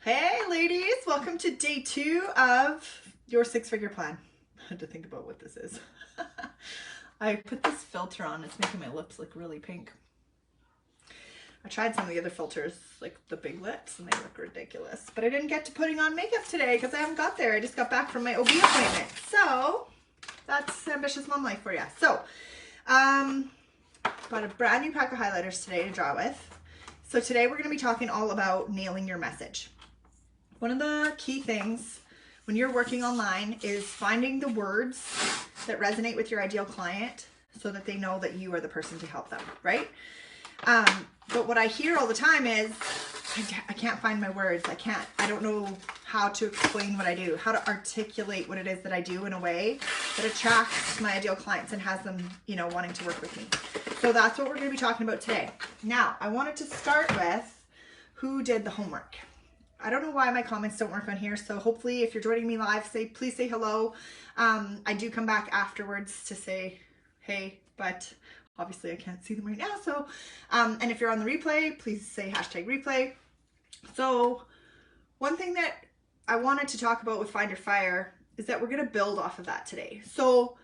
Hey ladies, welcome to day 2 of your 6-figure plan. I had to think about what this is. I put this filter on, it's making my lips look really pink. I tried some of the other filters, like the big lips, and they look ridiculous. But I didn't get to putting on makeup today because I haven't got there. I just got back from my OB appointment. So, that's ambitious mom life for you. So, got a brand new pack of highlighters today to draw with. So today we're going to be talking all about nailing your message. One of the key things when you're working online is finding the words that resonate with your ideal client so that they know that you are the person to help them, right? But what I hear all the time is, I can't find my words. I don't know how to explain what I do, how to articulate what it is that I do in a way that attracts my ideal clients and has them, wanting to work with me. So that's what we're going to be talking about today. Now, I wanted to start with who did the homework. I don't know why my comments don't work on here, so hopefully if you're joining me live, please say hello. I do come back afterwards to say hey, but obviously I can't see them right now. So, and if you're on the replay, please say #replay. So one thing that I wanted to talk about with Find Your Fire is that we're going to build off of that today. So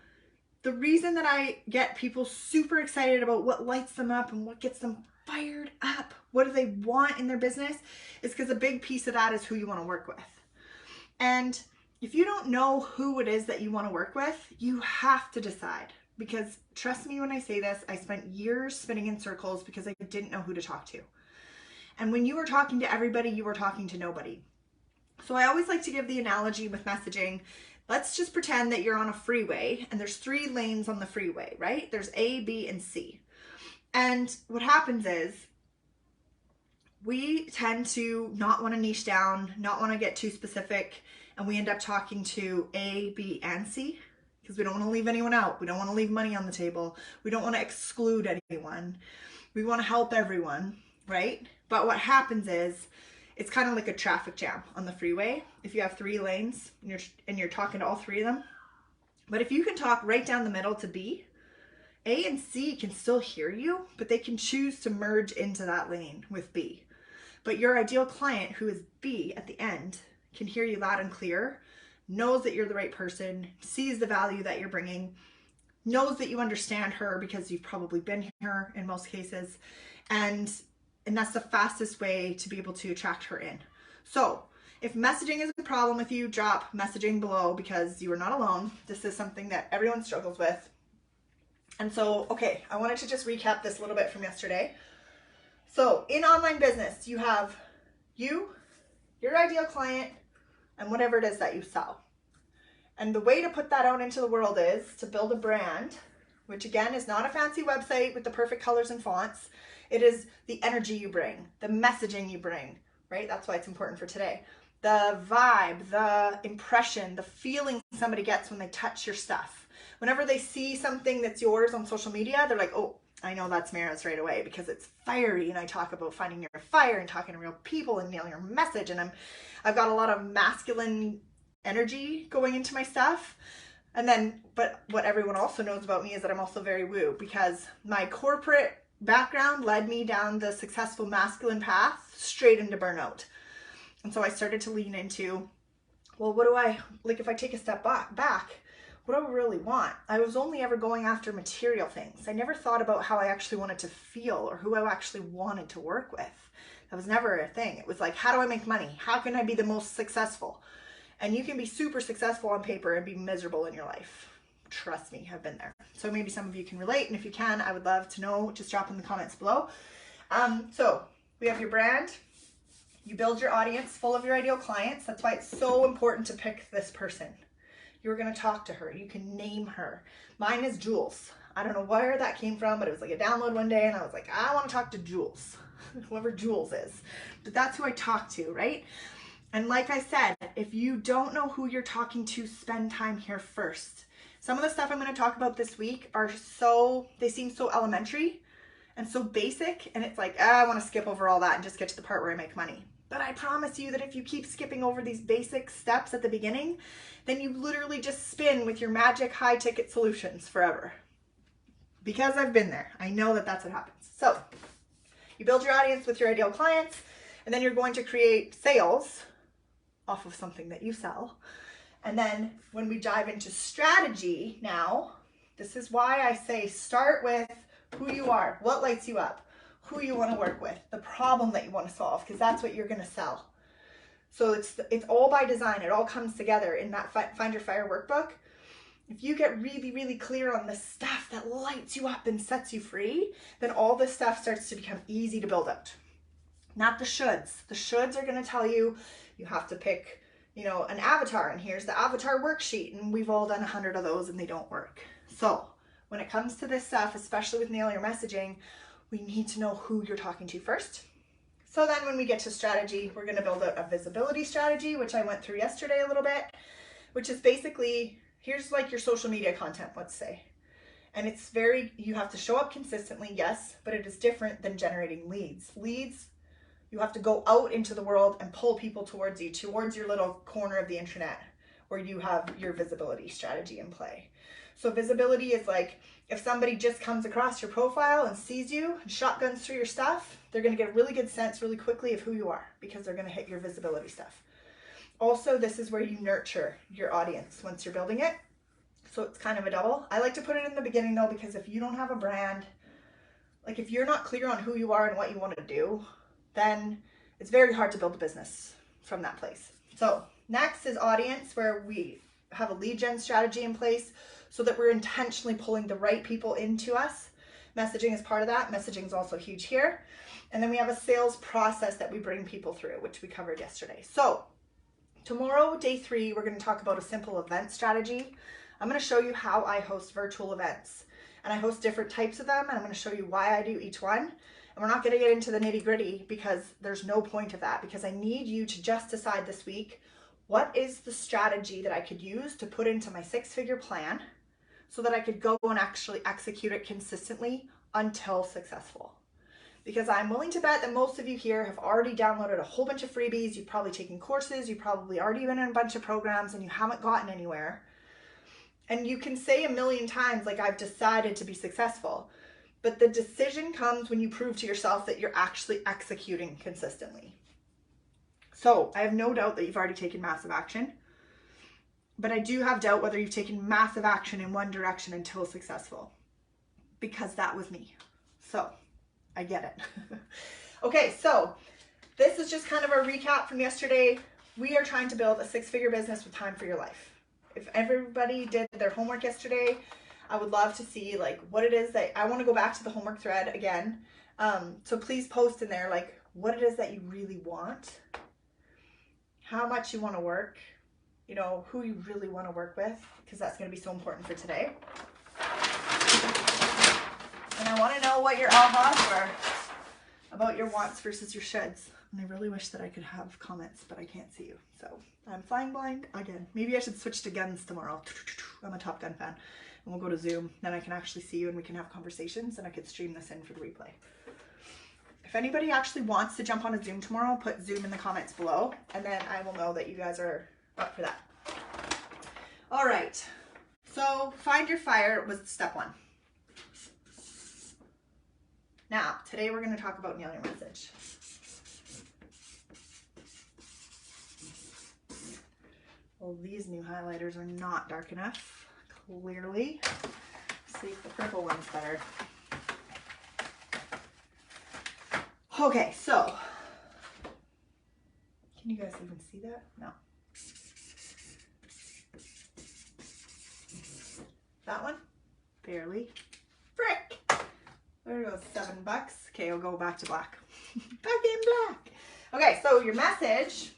the reason that I get people super excited about what lights them up and what gets them fired up, what do they want in their business, is because a big piece of that is who you want to work with. And if you don't know who it is that you want to work with, you have to decide. Because trust me when I say this, I spent years spinning in circles because I didn't know who to talk to. And when you were talking to everybody, you were talking to nobody. So I always like to give the analogy with messaging. Let's just pretend that you're on a freeway and there's 3 lanes on the freeway, right? There's A, B, and C. And what happens is we tend to not want to niche down, not want to get too specific, and we end up talking to A, B, and C because we don't want to leave anyone out. We don't want to leave money on the table. We don't want to exclude anyone. We want to help everyone, right? But what happens is it's kind of like a traffic jam on the freeway. If you have 3 lanes and you're talking to all 3 of them. But if you can talk right down the middle to B, A and C can still hear you, but they can choose to merge into that lane with B. But your ideal client, who is B at the end, can hear you loud and clear, knows that you're the right person, sees the value that you're bringing, knows that you understand her because you've probably been here in most cases, and that's the fastest way to be able to attract her in. So if messaging is a problem with you, drop messaging below because you are not alone. This is something that everyone struggles with. And so, okay, I wanted to just recap this a little bit from yesterday. So in online business, you have you, your ideal client, and whatever it is that you sell. And the way to put that out into the world is to build a brand, which again is not a fancy website with the perfect colors and fonts. It is the energy you bring, the messaging you bring, right? That's why it's important for today. The vibe, the impression, the feeling somebody gets when they touch your stuff. Whenever they see something that's yours on social media, they're like, oh, I know that's Mara's right away because it's fiery. And I talk about finding your fire and talking to real people and nailing your message. And I've got a lot of masculine energy going into my stuff. And then, but what everyone also knows about me is that I'm also very woo because my corporate background led me down the successful masculine path straight into burnout. And so I started to lean into, well, what do I, like if I take a step back, what do I really want? I was only ever going after material things. I never thought about how I actually wanted to feel or who I actually wanted to work with. That was never a thing. It was like, how do I make money? How can I be the most successful? And you can be super successful on paper and be miserable in your life. Trust me, I've been there. So maybe some of you can relate. And if you can, I would love to know. Just drop in the comments below. So we have your brand. You build your audience full of your ideal clients. That's why it's so important to pick this person. You're going to talk to her. You can name her. Mine is Jules. I don't know where that came from, but it was like a download one day and I was like, I want to talk to Jules, whoever Jules is. But that's who I talk to, right? And like I said, if you don't know who you're talking to, spend time here first. Some of the stuff I'm going to talk about this week they seem so elementary and so basic. And it's like, I want to skip over all that and just get to the part where I make money. But I promise you that if you keep skipping over these basic steps at the beginning, then you literally just spin with your magic high ticket solutions forever. Because I've been there. I know that that's what happens. So you build your audience with your ideal clients, and then you're going to create sales off of something that you sell. And then when we dive into strategy now, this is why I say start with who you are, what lights you up, who you want to work with, the problem that you want to solve, because that's what you're going to sell. So it's all by design. It all comes together in that Find Your Fire workbook. If you get really, really clear on the stuff that lights you up and sets you free, then all this stuff starts to become easy to build out. Not the shoulds. The shoulds are going to tell you you have to pick, you know, an avatar, and here's the avatar worksheet, and we've all done 100 of those and they don't work. So when it comes to this stuff, especially with Nail Your Messaging, we need to know who you're talking to first. So then when we get to strategy, we're going to build out a visibility strategy, which I went through yesterday a little bit, which is basically, here's like your social media content, let's say. And it's you have to show up consistently, yes, but it is different than generating leads. Leads, you have to go out into the world and pull people towards you, towards your little corner of the internet where you have your visibility strategy in play. So visibility is like, if somebody just comes across your profile and sees you and shotguns through your stuff, they're going to get a really good sense really quickly of who you are because they're going to hit your visibility stuff. Also, this is where you nurture your audience once you're building it. So it's kind of a double. I like to put it in the beginning though, because if you don't have a brand, like if you're not clear on who you are and what you want to do, then it's very hard to build a business from that place. So next is audience, where we have a lead gen strategy in place so that we're intentionally pulling the right people into us. Messaging is part of that. Messaging is also huge here. And then we have a sales process that we bring people through, which we covered yesterday. So tomorrow, day 3, we're going to talk about a simple event strategy. I'm going to show you how I host virtual events, and I host different types of them, and I'm going to show you why I do each one. And we're not going to get into the nitty gritty because there's no point of that, because I need you to just decide this week, what is the strategy that I could use to put into my 6-figure plan so that I could go and actually execute it consistently until successful. Because I'm willing to bet that most of you here have already downloaded a whole bunch of freebies, you've probably taken courses, you've probably already been in a bunch of programs and you haven't gotten anywhere. And you can say a million times, like, I've decided to be successful, but the decision comes when you prove to yourself that you're actually executing consistently. So I have no doubt that you've already taken massive action, but I do have doubt whether you've taken massive action in one direction until successful, because that was me. So I get it. Okay, so this is just kind of a recap from yesterday. We are trying to build a 6-figure business with time for your life. If everybody did their homework yesterday, I would love to see like what it is that I want to go back to the homework thread again. So please post in there like what it is that you really want, how much you want to work, you know, who you really want to work with, because that's going to be so important for today. And I want to know what your ahas were about your wants versus your shoulds. And I really wish that I could have comments, but I can't see you. So I'm flying blind again. Maybe I should switch to guns tomorrow. I'm a Top Gun fan. And we'll go to Zoom. Then I can actually see you and we can have conversations, and I could stream this in for the replay. If anybody actually wants to jump on a Zoom tomorrow, put Zoom in the comments below, and then I will know that you guys are up for that. All right. So Find Your Fire was step 1. Now, today we're going to talk about Nail Your Message. Well, these new highlighters are not dark enough, clearly. Let's see if the purple one's better. Okay, so, can you guys even see that? No. That one? Barely. Frick! There goes $7. Okay, I'll go back to black. Back in black. Okay, so your message.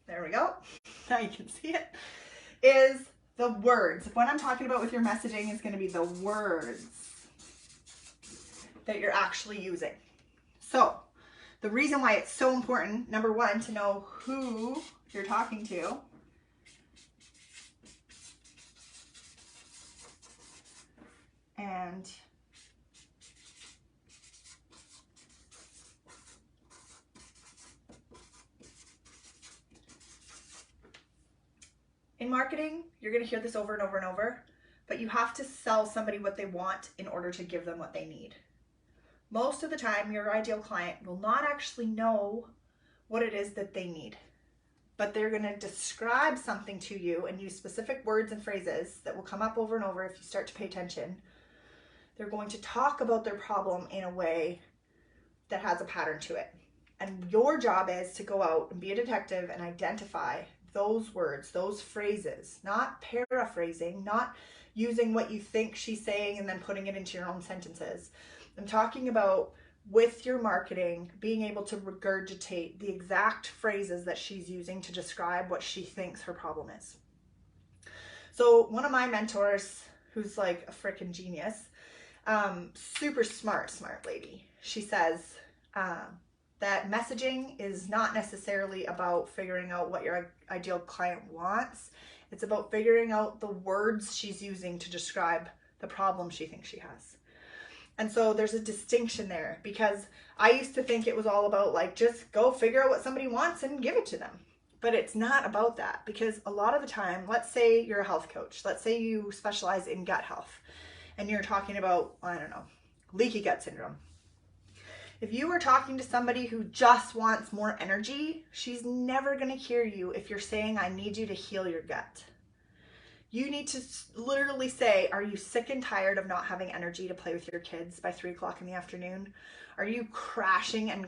There we go. Now you can see it. Is the words. What I'm talking about with your messaging is going to be the words that you're actually using. So the reason why it's so important, number 1, to know who you're talking to. And in marketing, you're going to hear this over and over and over, but you have to sell somebody what they want in order to give them what they need. Most of the time, your ideal client will not actually know what it is that they need, but they're going to describe something to you and use specific words and phrases that will come up over and over if you start to pay attention. They're going to talk about their problem in a way that has a pattern to it. And your job is to go out and be a detective and identify those words, those phrases, not paraphrasing, not using what you think she's saying and then putting it into your own sentences. I'm talking about with your marketing, being able to regurgitate the exact phrases that she's using to describe what she thinks her problem is. So one of my mentors, who's like a freaking genius, super smart lady, she says that messaging is not necessarily about figuring out what your ideal client wants. It's about figuring out the words she's using to describe the problem she thinks she has. And so there's a distinction there, because I used to think it was all about like, just go figure out what somebody wants and give it to them. But it's not about that, because a lot of the time, let's say you're a health coach, let's say you specialize in gut health, and you're talking about, I don't know, leaky gut syndrome. If you are talking to somebody who just wants more energy, she's never going to hear you if you're saying, I need you to heal your gut. You need to literally say, are you sick and tired of not having energy to play with your kids by 3 o'clock in the afternoon? Are you crashing and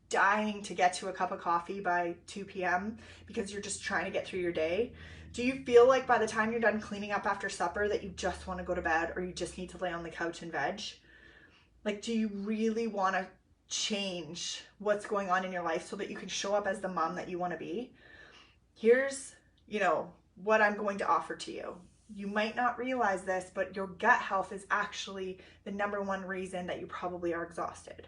dying to get to a cup of coffee by 2 p.m. because you're just trying to get through your day? Do you feel like by the time you're done cleaning up after supper that you just want to go to bed, or you just need to lay on the couch and veg? Like, do you really want to change what's going on in your life so that you can show up as the mom that you want to be? Here's, what I'm going to offer to you. You might not realize this, but your gut health is actually the number one reason that you probably are exhausted.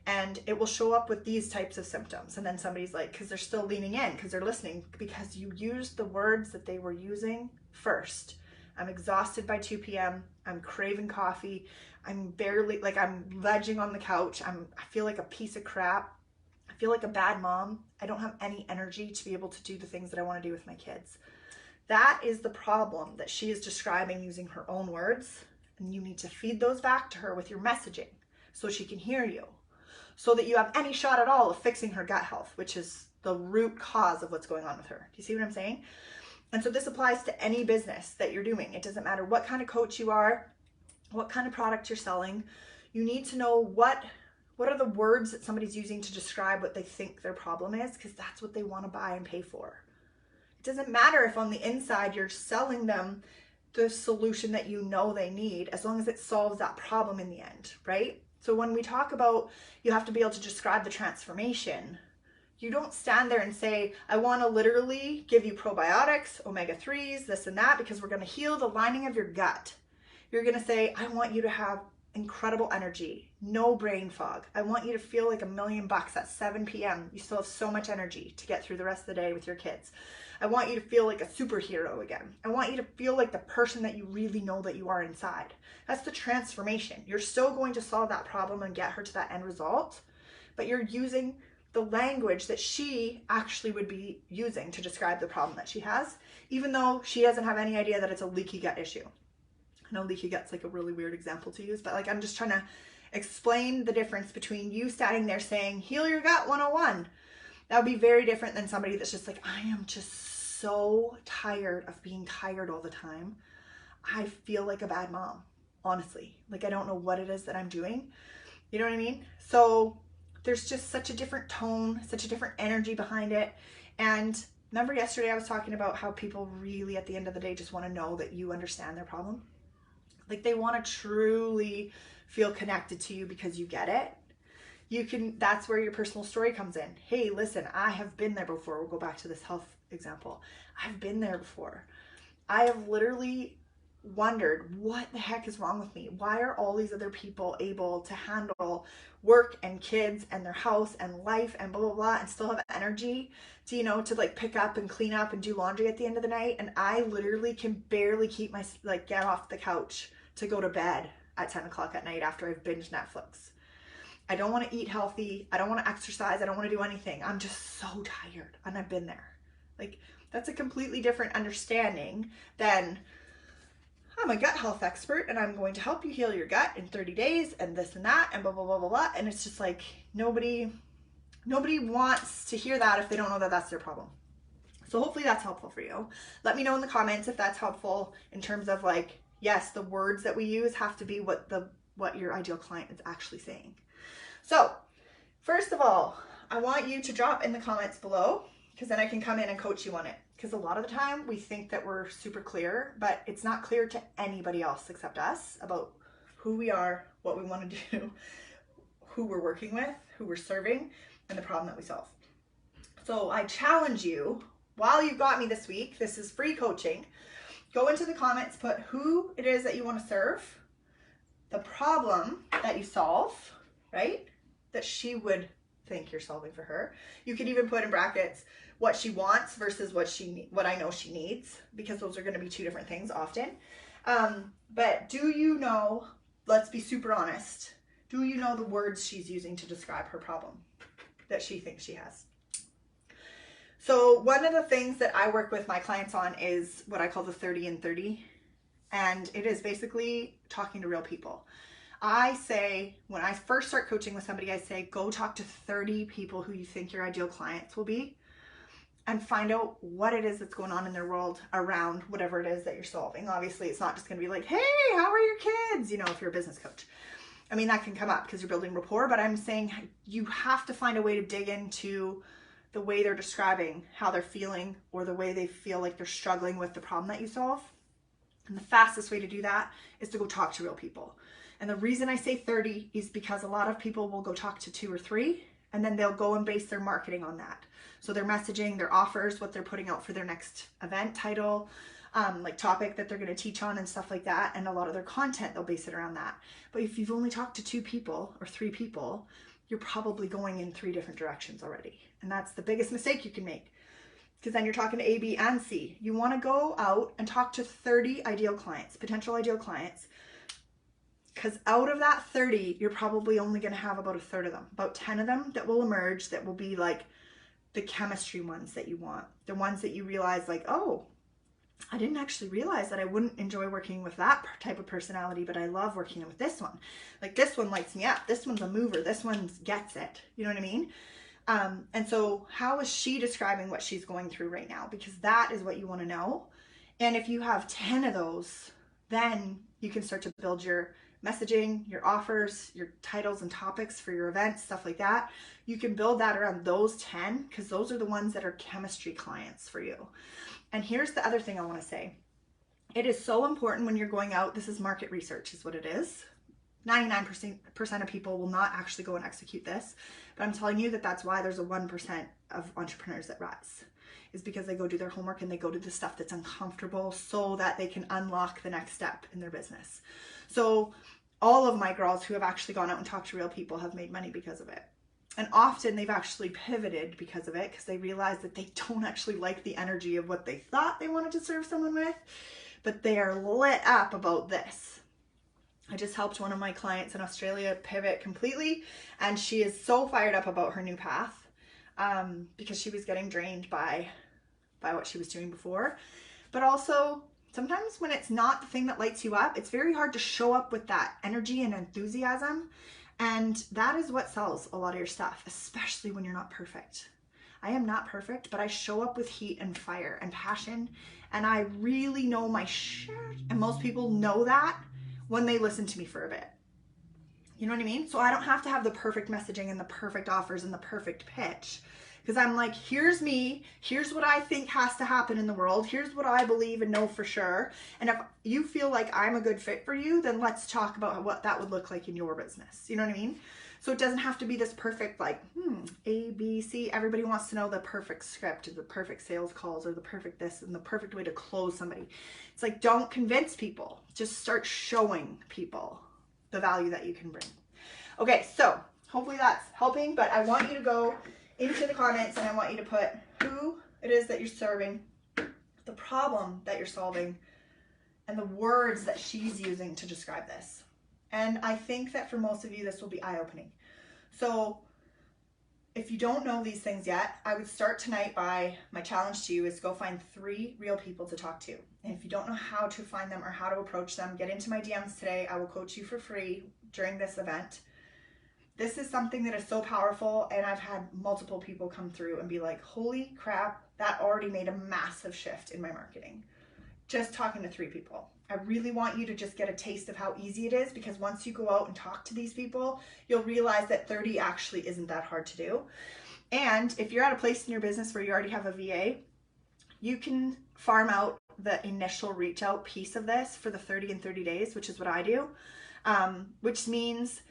And it will show up with these types of symptoms. And then somebody's like, because they're still leaning in, because they're listening, because you used the words that they were using first. I'm exhausted by 2 p.m. I'm craving coffee. I'm vegging on the couch. I feel like a piece of crap. I feel like a bad mom. I don't have any energy to be able to do the things that I want to do with my kids. That is the problem that she is describing using her own words. And you need to feed those back to her with your messaging so she can hear you, so that you have any shot at all of fixing her gut health, which is the root cause of what's going on with her. Do you see what I'm saying? And so this applies to any business that you're doing. It doesn't matter what kind of coach you are, what kind of product you're selling. You need to know what are the words that somebody's using to describe what they think their problem is, because that's what they want to buy and pay for. It doesn't matter if on the inside you're selling them the solution that you know they need, as long as it solves that problem in the end, right? So when we talk about you have to be able to describe the transformation, you don't stand there and say, I want to literally give you probiotics, omega-3s, this and that, because we're going to heal the lining of your gut. You're going to say, I want you to have incredible energy, no brain fog. I want you to feel like $1,000,000 at 7 p.m. You still have so much energy to get through the rest of the day with your kids. I want you to feel like a superhero again. I want you to feel like the person that you really know that you are inside. That's the transformation. You're still going to solve that problem and get her to that end result, but you're using the language that she actually would be using to describe the problem that she has, even though she doesn't have any idea that it's a leaky gut issue. I know leaky gut's like a really weird example to use, but like I'm just trying to explain the difference between you standing there saying, heal your gut 101. That would be very different than somebody that's just like, I am just so tired of being tired all the time. I feel like a bad mom, honestly. Like, I don't know what it is that I'm doing. You know what I mean? So there's just such a different tone, such a different energy behind it. And remember yesterday I was talking about how people really at the end of the day just want to know that you understand their problem. Like, they want to truly feel connected to you because you get it. That's where your personal story comes in. Hey, listen, I have been there before. We'll go back to this health example. I've been there before. I have literally wondered, what the heck is wrong with me? Why are all these other people able to handle work and kids and their house and life and blah, blah, blah, and still have energy to, to like pick up and clean up and do laundry at the end of the night? And I literally can barely keep get off the couch to go to bed at 10 o'clock at night after I've binged Netflix. I don't want to eat healthy. I don't want to exercise. I don't want to do anything. I'm just so tired, and I've been there. Like, that's a completely different understanding than, I'm a gut health expert and I'm going to help you heal your gut in 30 days and this and that and blah, blah, blah, blah, blah. And it's just like nobody wants to hear that if they don't know that that's their problem. So hopefully that's helpful for you. Let me know in the comments if that's helpful in terms of like, yes, the words that we use have to be what your ideal client is actually saying. So first of all, I want you to drop in the comments below, because then I can come in and coach you on it. Because a lot of the time we think that we're super clear, but it's not clear to anybody else except us about who we are, what we want to do, who we're working with, who we're serving, and the problem that we solve. So I challenge you, while you've got me this week, this is free coaching, go into the comments, put who it is that you want to serve, the problem that you solve, right? That she would think you're solving for her. You could even put in brackets what she wants versus what I know she needs, because those are going to be two different things often. But do you know, let's be super honest, do you know the words she's using to describe her problem that she thinks she has? So one of the things that I work with my clients on is what I call the 30 and 30. And it is basically talking to real people. I say, when I first start coaching with somebody, I say, go talk to 30 people who you think your ideal clients will be and find out what it is that's going on in their world around whatever it is that you're solving. Obviously, it's not just going to be like, hey, how are your kids? You know, if you're a business coach. I mean, that can come up because you're building rapport, but I'm saying you have to find a way to dig into the way they're describing how they're feeling, or the way they feel like they're struggling with the problem that you solve. And the fastest way to do that is to go talk to real people. And the reason I say 30 is because a lot of people will go talk to 2 or 3, and then they'll go and base their marketing on that. So their messaging, their offers, what they're putting out for their next event title, like topic that they're going to teach on and stuff like that. And a lot of their content, they'll base it around that. But if you've only talked to 2 people or 3 people, you're probably going in 3 different directions already. And that's the biggest mistake you can make, because then you're talking to A, B, and C. You want to go out and talk to 30 ideal clients, potential ideal clients, because out of that 30, you're probably only going to have about a third of them, about 10 of them that will emerge, that will be like the chemistry ones that you want, the ones that you realize like, oh, I didn't actually realize that I wouldn't enjoy working with that type of personality, but I love working with this one. Like, this one lights me up. This one's a mover. This one gets it. You know what I mean? And so how is she describing what she's going through right now? Because that is what you want to know. And if you have 10 of those, then you can start to build your messaging, your offers, your titles and topics for your events, stuff like that. You can build that around those 10, because those are the ones that are chemistry clients for you. And here's the other thing I want to say. It is so important when you're going out, this is market research is what it is. 99% of people will not actually go and execute this, but I'm telling you that that's why there's a 1% of entrepreneurs that rise, is because they go do their homework and they go do the stuff that's uncomfortable so that they can unlock the next step in their business. So all of my girls who have actually gone out and talked to real people have made money because of it. And often they've actually pivoted because of it, because they realize that they don't actually like the energy of what they thought they wanted to serve someone with, but they are lit up about this. I just helped one of my clients in Australia pivot completely, and she is so fired up about her new path, because she was getting drained by what she was doing before. But also, sometimes when it's not the thing that lights you up, it's very hard to show up with that energy and enthusiasm, and that is what sells a lot of your stuff, especially when you're not perfect. I am not perfect, but I show up with heat and fire and passion, and I really know my shit, and most people know that when they listen to me for a bit. You know what I mean? So I don't have to have the perfect messaging and the perfect offers and the perfect pitch, because I'm like, here's me, here's what I think has to happen in the world, here's what I believe and know for sure. And if you feel like I'm a good fit for you, then let's talk about what that would look like in your business. You know what I mean? So it doesn't have to be this perfect, like, A, B, C. Everybody wants to know the perfect script, or the perfect sales calls, or the perfect this, and the perfect way to close somebody. It's like, don't convince people. Just start showing people the value that you can bring. Okay, so hopefully that's helping, but I want you to go into the comments and I want you to put who it is that you're serving, the problem that you're solving, and the words that she's using to describe this. And I think that for most of you, this will be eye-opening. So if you don't know these things yet, I would start tonight by, my challenge to you is go find 3 real people to talk to. And if you don't know how to find them or how to approach them, get into my DMs today. I will coach you for free during this event. This is something that is so powerful, and I've had multiple people come through and be like, holy crap, that already made a massive shift in my marketing. Just talking to 3 people. I really want you to just get a taste of how easy it is, because once you go out and talk to these people, you'll realize that 30 actually isn't that hard to do. And if you're at a place in your business where you already have a VA, you can farm out the initial reach out piece of this for the 30 and 30 days, which is what I do, which means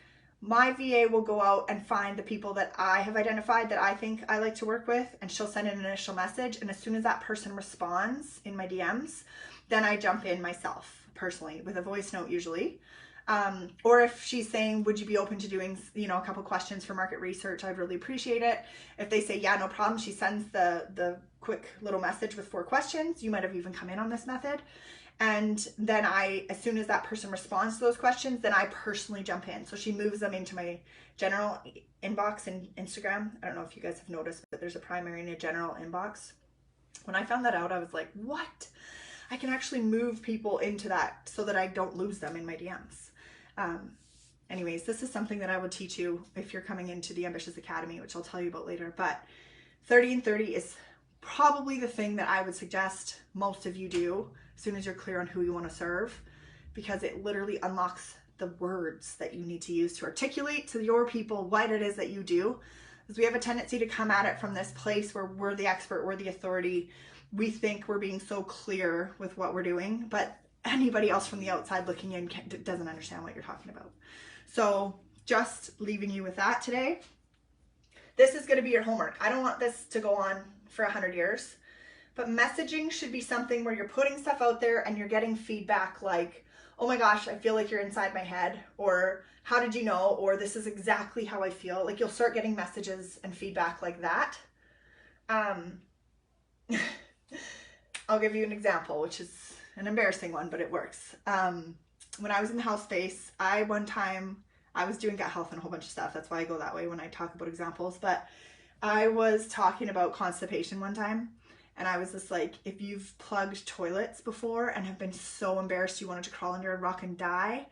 my VA will go out and find the people that I have identified that I think I like to work with, and she'll send an initial message. And as soon as that person responds in my DMs, then I jump in myself personally with a voice note usually. Or if she's saying, would you be open to doing, a couple questions for market research? I'd really appreciate it. If they say, yeah, no problem, she sends the quick little message with 4 questions. You might have even come in on this method. And then as soon as that person responds to those questions, then I personally jump in. So she moves them into my general inbox in Instagram. I don't know if you guys have noticed, but there's a primary and a general inbox. When I found that out, I was like, what? I can actually move people into that so that I don't lose them in my DMs. Anyways, this is something that I would teach you if you're coming into the Ambitious Academy, which I'll tell you about later. But 30 and 30 is probably the thing that I would suggest most of you do as soon as you're clear on who you want to serve, because it literally unlocks the words that you need to use to articulate to your people what it is that you do. Because we have a tendency to come at it from this place where we're the expert, we're the authority. We think we're being so clear with what we're doing, but anybody else from the outside looking in doesn't understand what you're talking about. So just leaving you with that today. This is going to be your homework. I don't want this to go on for 100 years, but messaging should be something where you're putting stuff out there and you're getting feedback like, oh my gosh, I feel like you're inside my head, or how did you know, or this is exactly how I feel. Like, you'll start getting messages and feedback like that. I'll give you an example, which is an embarrassing one, but it works. When I was in the health space, one time I was doing gut health and a whole bunch of stuff. That's why I go that way when I talk about examples. But I was talking about constipation one time, and I was just like, if you've plugged toilets before and have been so embarrassed you wanted to crawl under a rock and die.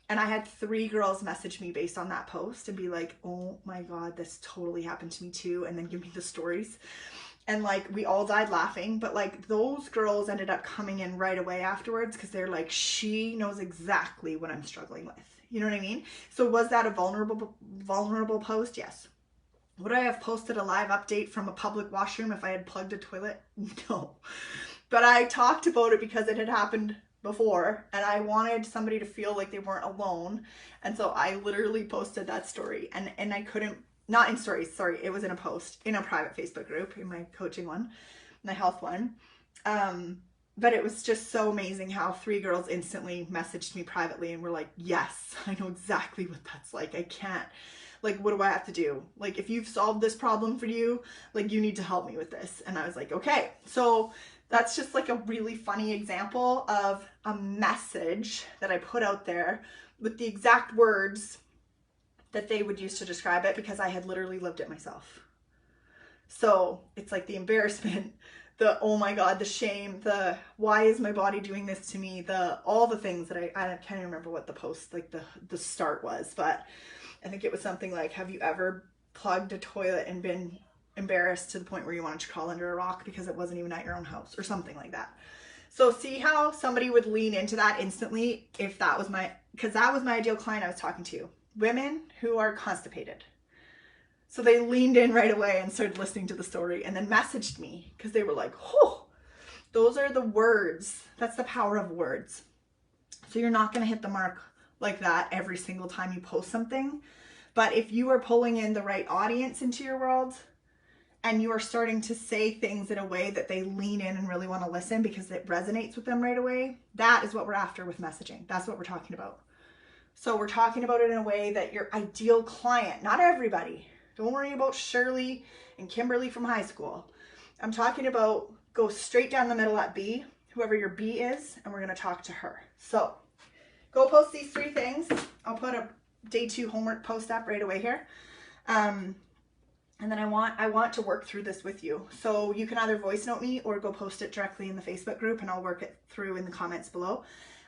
And I had 3 girls message me based on that post and be like, oh my God, this totally happened to me too. And then give me the stories. And like, we all died laughing, but like, those girls ended up coming in right away afterwards because they're like, she knows exactly what I'm struggling with. You know what I mean? So was that a vulnerable post? Yes. Would I have posted a live update from a public washroom if I had plugged a toilet? No. But I talked about it because it had happened before, and I wanted somebody to feel like they weren't alone. And so I literally posted that story, and I couldn't, not in stories, sorry, it was in a post in a private Facebook group, in my coaching one, my health one. But it was just so amazing how 3 girls instantly messaged me privately and were like, yes, I know exactly what that's like. I can't, like, what do I have to do? Like, if you've solved this problem for you, like, you need to help me with this. And I was like, okay. So that's just like a really funny example of a message that I put out there with the exact words that they would use to describe it, because I had literally lived it myself. So it's like the embarrassment, the oh my God, the shame, the why is my body doing this to me, all the things that I can't even remember what the post, like the start was, but I think it was something like, have you ever plugged a toilet and been embarrassed to the point where you wanted to crawl under a rock because it wasn't even at your own house, or something like that. So see how somebody would lean into that instantly if that was because that was my ideal client I was talking to. Women who are constipated. So they leaned in right away and started listening to the story and then messaged me because they were like, oh, those are the words. That's the power of words. So you're not going to hit the mark like that every single time you post something. But if you are pulling in the right audience into your world and you are starting to say things in a way that they lean in and really want to listen because it resonates with them right away, that is what we're after with messaging. That's what we're talking about. So we're talking about it in a way that your ideal client, not everybody, don't worry about Shirley and Kimberly from high school. I'm talking about go straight down the middle at B, whoever your B is, and we're going to talk to her. So go post these 3 things. I'll put a day 2 homework post up right away here. And then I want to work through this with you. So you can either voice note me or go post it directly in the Facebook group, and I'll work it through in the comments below.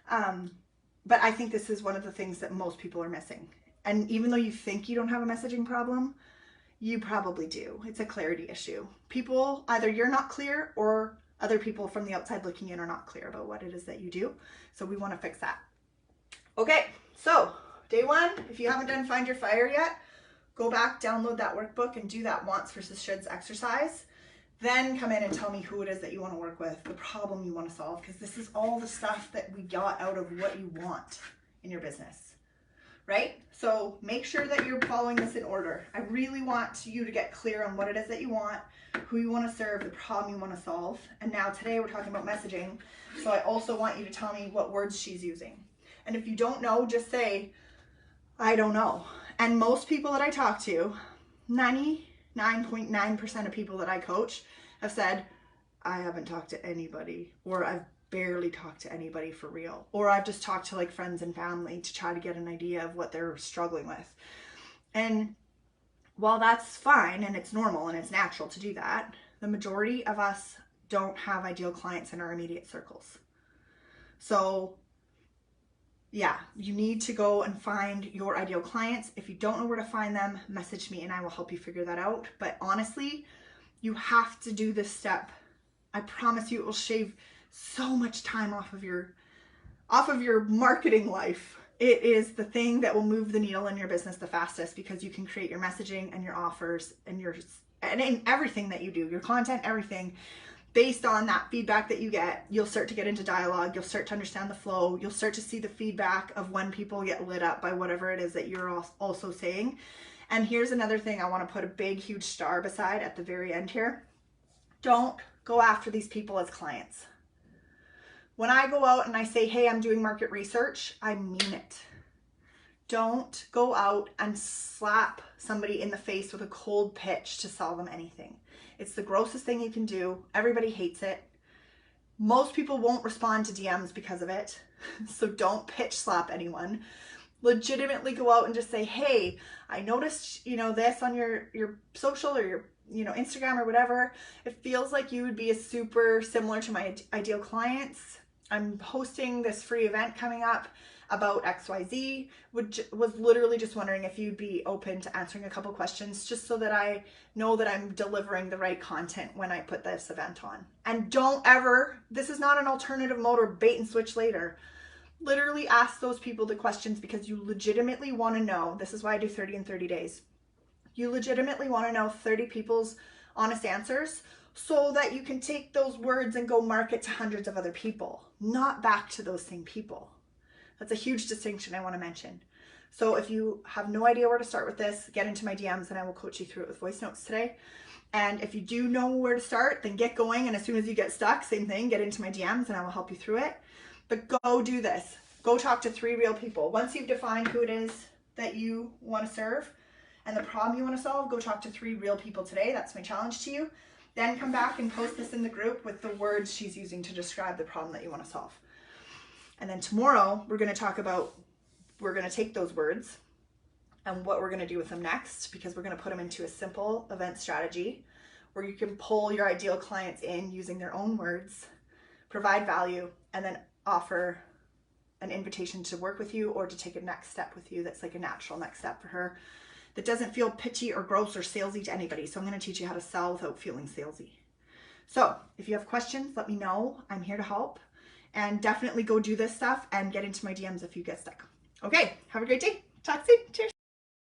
But I think this is one of the things that most people are missing. And even though you think you don't have a messaging problem, you probably do. It's a clarity issue. People, either you're not clear or other people from the outside looking in are not clear about what it is that you do. So we want to fix that. Okay, so day one, if you haven't done Find Your Fire yet, go back, download that workbook and do that wants versus shoulds exercise. Then come in and tell me who it is that you want to work with, the problem you want to solve, because this is all the stuff that we got out of what you want in your business, right? So make sure that you're following this in order. I really want you to get clear on what it is that you want, who you want to serve, the problem you want to solve. And now today we're talking about messaging. So I also want you to tell me what words she's using. And if you don't know, just say, I don't know. And most people that I talk to, 99.9% of people that I coach have said, I haven't talked to anybody, or I've barely talked to anybody for real, or I've just talked to like friends and family to try to get an idea of what they're struggling with. And while that's fine and it's normal and it's natural to do that, the majority of us don't have ideal clients in our immediate circles. So yeah, you need to go and find your ideal clients. If you don't know where to find them, message me and I will help you figure that out. But honestly, you have to do this step. I promise you it will shave so much time off of your marketing life. It is the thing that will move the needle in your business the fastest, because you can create your messaging and your offers and in everything that you do, your content, everything. Based on that feedback that you get, you'll start to get into dialogue, you'll start to understand the flow, you'll start to see the feedback of when people get lit up by whatever it is that you're also saying. And here's another thing I want to put a big, huge star beside at the very end here. Don't go after these people as clients. When I go out and I say, hey, I'm doing market research, I mean it. Don't go out and slap somebody in the face with a cold pitch to sell them anything. It's the grossest thing you can do. Everybody hates it. Most people won't respond to DMs because of it. So don't pitch slap anyone. Legitimately go out and just say, hey, I noticed, this on your social or your, Instagram or whatever. It feels like you would be a super similar to my ideal clients. I'm hosting this free event coming up about XYZ, which was literally just wondering if you'd be open to answering a couple questions, just so that I know that I'm delivering the right content when I put this event on. And don't ever, this is not an alternative mode or bait and switch later. Literally ask those people the questions because you legitimately want to know. This is why I do 30 in 30 days. You legitimately want to know 30 people's honest answers so that you can take those words and go market to hundreds of other people, not back to those same people. That's a huge distinction I want to mention. So if you have no idea where to start with this, get into my DMs and I will coach you through it with voice notes today. And if you do know where to start, then get going. And as soon as you get stuck, same thing, get into my DMs and I will help you through it. But go do this. Go talk to 3 real people. Once you've defined who it is that you want to serve and the problem you want to solve, go talk to 3 real people today. That's my challenge to you. Then come back and post this in the group with the words she's using to describe the problem that you want to solve. And then tomorrow we're going to take those words and what we're going to do with them next, because we're going to put them into a simple event strategy where you can pull your ideal clients in using their own words, provide value, and then offer an invitation to work with you or to take a next step with you that's like a natural next step for her that doesn't feel pitchy or gross or salesy to anybody. So I'm going to teach you how to sell without feeling salesy. So if you have questions, let me know. I'm here to help. And definitely go do this stuff and get into my DMs if you get stuck. Okay, have a great day. Talk soon. Cheers.